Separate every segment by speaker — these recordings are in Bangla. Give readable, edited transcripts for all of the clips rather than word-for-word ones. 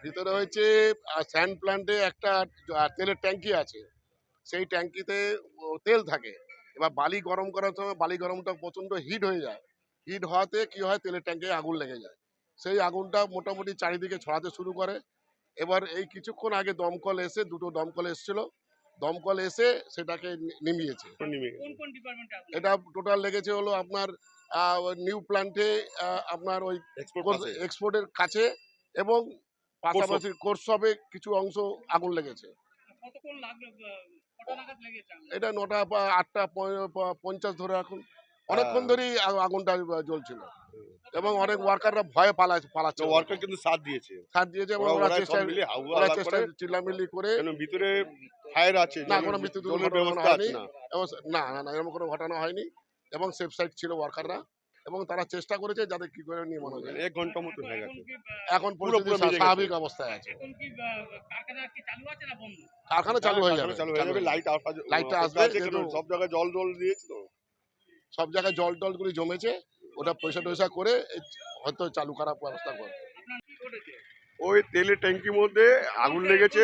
Speaker 1: ভিতরে হয়েছে স্যান্ড প্ল্যান্টে একটা তেলের ট্যাঙ্কি আছে। সেই ট্যাঙ্কিতে তেল থাকে। এবার বালি গরম করার সময় বালি গরমটা প্রচন্ড হিট হয়ে যায়। হিট হওয়াতে কি হয়, তেলের ট্যাঙ্কে আগুন লেগে যায়। সেই আগুনটা মোটামুটি চারিদিকে ছড়াতে শুরু করে। এবার এই কিছুক্ষণ আগে দমকল এসে, দুটো দমকল এসছিল। দমকল এসে সেটাকে নিভিয়েছে। এটা টোটাল লেগেছে হলো আপনার নিউ প্ল্যান্টে, আপনার ওই এক্সপোর্টের কাছে এবং পাশাপাশি কোর্স শপে কিছু অংশ আগুন লেগেছে। এটা 9টা বা 8টা 50 ধরে রাখুন। অনেকক্ষণ ধরেই আগুনটা জ্বলছিল এবং অনেক ওয়ার্কাররা ভয়ে পালাচ্ছে।
Speaker 2: ওয়ার্কার কিন্তু সাথ দিয়েছে
Speaker 1: এবং ওরা চেষ্টা চিল্লামিল্লি করে।
Speaker 2: ভিতরে ফায়ার আছে,
Speaker 1: না কোনো মৃত্যু দুর্ঘটনা হয়নি এবং না এরকম কোনো ঘটনা হয়নি এবং সেফ সাইড ছিল ওয়ার্কাররা এবং তারা চেষ্টা করেছে যাতে কি করে নির্মাণ হয়ে যায়।
Speaker 2: 1 ঘন্টা মতো হয়ে গেছে।
Speaker 1: এখন পুরোপুরি স্বাভাবিক অবস্থায় আছে। কারখানা চালু হয়ে যাবে। লাইটটা আসবে।
Speaker 2: সব জায়গায় জল দিয়েছে তো,
Speaker 1: সব জায়গায় জলগুলি জমেছে। ওটা পয়সা করে হয়তো চালু করার ব্যবস্থা করে।
Speaker 2: ওই তেলের ট্যাঙ্কির মধ্যে আগুন লেগেছে।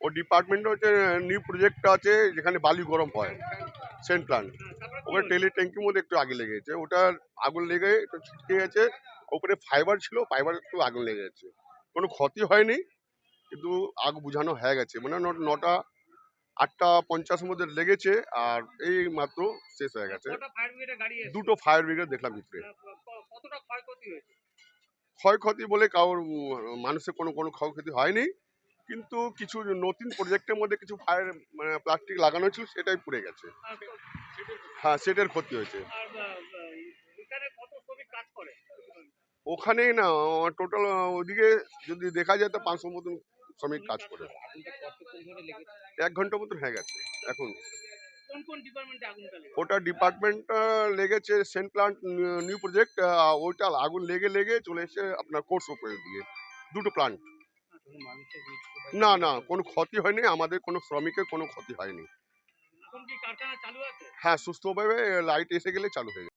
Speaker 2: ও ডিপার্টমেন্ট হচ্ছে নিউ প্রজেক্ট আছে যেখানে বালি গরম হয়, সেন্ট প্লান্ট। ওখানে তেলের ট্যাঙ্কির মধ্যে একটু আগে লেগেছে। ওটার আগুন লেগে একটু ছিটকে গেছে। ওপরে ফাইবার ছিল, ফাইবার একটু আগুন লেগে গেছে। কোনো ক্ষতি হয়নি, কিন্তু আগ বুঝানো হয়ে গেছে। মানে 9টা 8টা 50 মধ্যে লেগেছে আর এই মাত্র শেষ হয়ে গেছে। দুটো ফায়ার ব্রিগেড দেখলাম ভিতরে। ক্ষয়ক্ষতি বলে কারোর মানুষের কোনো ক্ষয়ক্ষতি হয়নি, কিন্তু কিছু নতুন প্রজেক্টের মধ্যে কিছু ফায়ার প্লাস্টিক লাগানো ছিল, সেটাই পুড়ে গেছে। হ্যাঁ, সেটার ক্ষতি হয়েছে। ওখানেই না টোটাল ওদিকে যদি দেখা যায় তো 500 মতন শ্রমিক কাজ করে। 1 ঘন্টা মতন হয়ে গেছে। এখন ওটা ডিপার্টমেন্টটা লেগেছে সেন্ট প্লান্ট নিউ প্রজেক্ট। ওইটা আগুন লেগে চলে এসে আপনার কোর্স উপরের দিকে দুটো প্লান্ট। না কোনো ক্ষতি হয়নি, আমাদের কোনো শ্রমিকের কোনো ক্ষতি হয়নি। হ্যাঁ, সুস্থভাবে লাইট এসে গেলে চালু হয়ে যাবে।